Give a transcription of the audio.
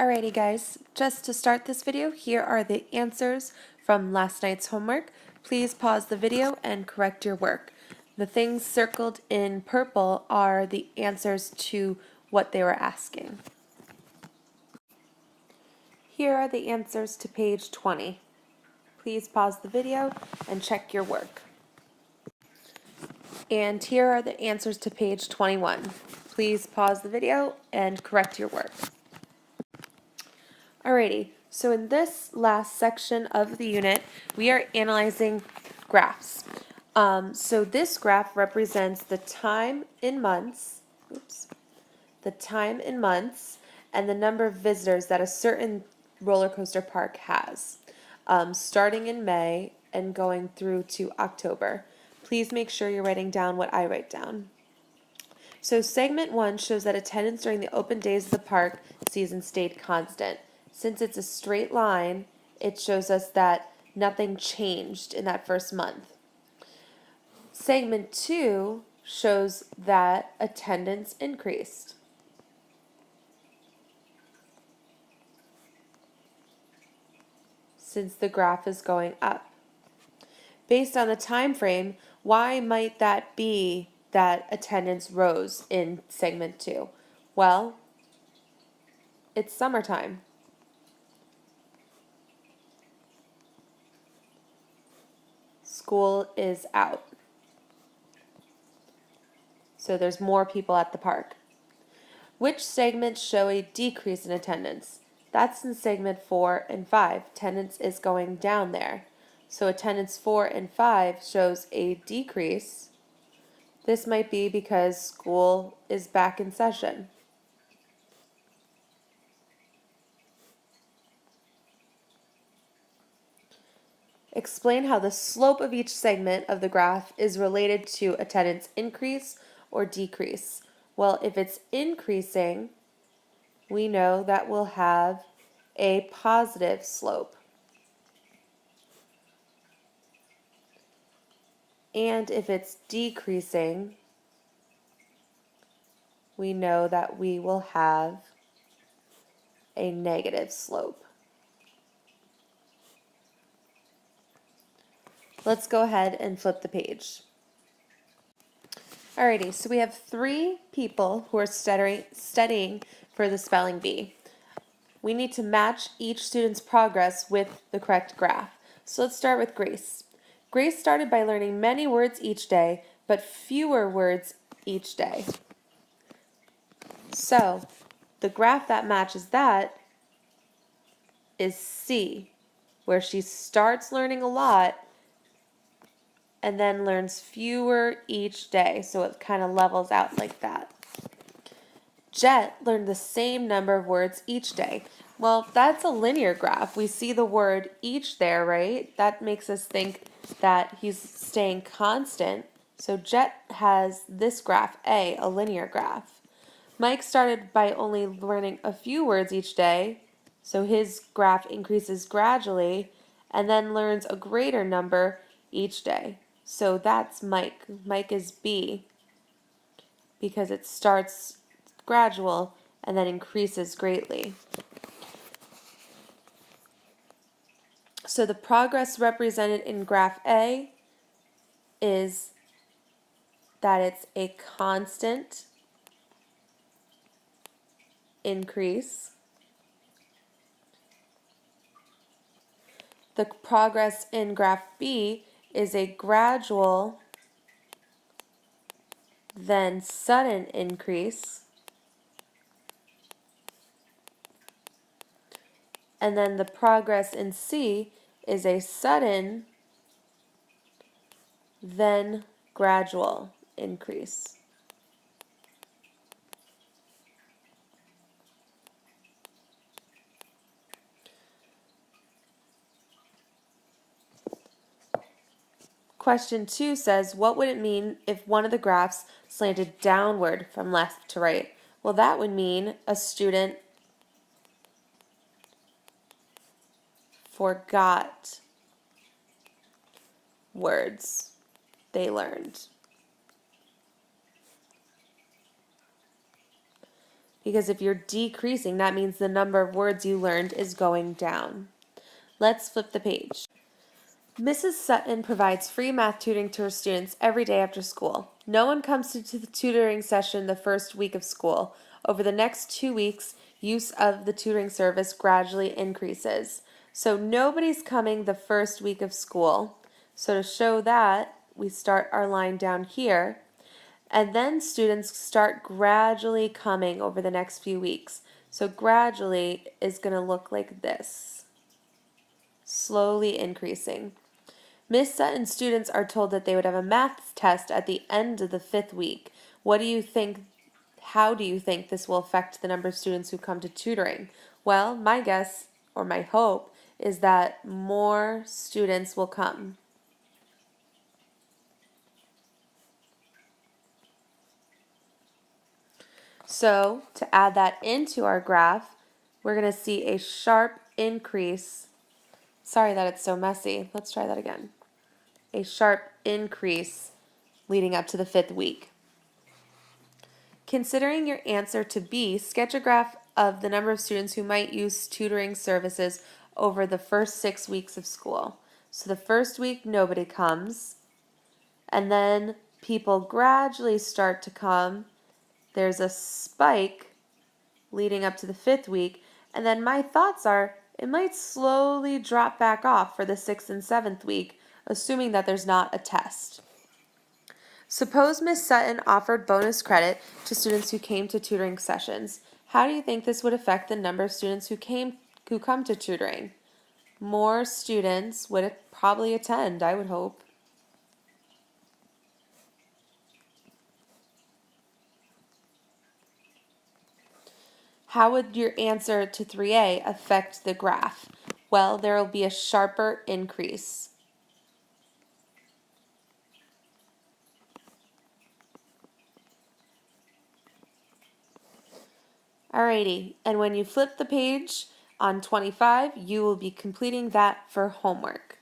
Alrighty guys, just to start this video, here are the answers from last night's homework. Please pause the video and correct your work. The things circled in purple are the answers to what they were asking. Here are the answers to page 20. Please pause the video and check your work. And here are the answers to page 21. Please pause the video and correct your work. Alrighty, so in this last section of the unit, we are analyzing graphs. So this graph represents the time in months, and the number of visitors that a certain roller coaster park has, starting in May and going through to October. Please make sure you're writing down what I write down. So segment 1 shows that attendance during the open days of the park season stayed constant. Since it's a straight line, it shows us that nothing changed in that first month. Segment 2 shows that attendance increased. Since the graph is going up. Based on the time frame, why might that be that attendance rose in segment 2? Well, it's summertime. School is out. So there's more people at the park. Which segments show a decrease in attendance? That's in segment 4 and 5. Attendance is going down there. So attendance 4 and 5 shows a decrease. This might be because school is back in session. Explain how the slope of each segment of the graph is related to attendance increase or decrease. Well, if it's increasing, we know that we'll have a positive slope. And if it's decreasing, we know that we will have a negative slope. Let's go ahead and flip the page. Alrighty, so we have 3 people who are studying for the spelling bee. We need to match each student's progress with the correct graph. So let's start with Grace. Grace started by learning many words each day, but fewer words each day. So the graph that matches that is C, where she starts learning a lot and then learns fewer each day, so it kind of levels out like that. Jet learned the same number of words each day. Well, that's a linear graph. We see the word each there, right? That makes us think that he's staying constant. So Jet has this graph A, a linear graph. Mike started by only learning a few words each day, so his graph increases gradually and then learns a greater number each day. So that's Mike. Mike is B because it starts gradual and then increases greatly. So the progress represented in graph A is that it's a constant increase. The progress in graph B is a gradual, then sudden increase. And then the progress in C is a sudden, then gradual increase. Question 2 says, what would it mean if one of the graphs slanted downward from left to right? Well, that would mean a student forgot words they learned. because if you're decreasing, that means the number of words you learned is going down. Let's flip the page. Mrs. Sutton provides free math tutoring to her students every day after school. No one comes to the tutoring session the first week of school. Over the next 2 weeks, use of the tutoring service gradually increases. So nobody's coming the first week of school. So to show that, we start our line down here. And then students start gradually coming over the next few weeks. So gradually is going to look like this, slowly increasing. Miss Sutton's students are told that they would have a math test at the end of the 5th week. What do you think? How do you think this will affect the number of students who come to tutoring? Well, my guess, or my hope, is that more students will come. So, to add that into our graph, we're going to see a sharp increase. Sorry that it's so messy. Let's try that again. A sharp increase leading up to the 5th week. Considering your answer to B, sketch a graph of the number of students who might use tutoring services over the first 6 weeks of school. So the first week, nobody comes, and then people gradually start to come. There's a spike leading up to the 5th week, and then my thoughts are it might slowly drop back off for the 6th and 7th week, assuming that there's not a test. Suppose Miss Sutton offered bonus credit to students who came to tutoring sessions. How do you think this would affect the number of students who come to tutoring? More students would probably attend, I would hope. How would your answer to 3A affect the graph? Well, there will be a sharper increase. Alrighty, and when you flip the page on 25, you will be completing that for homework.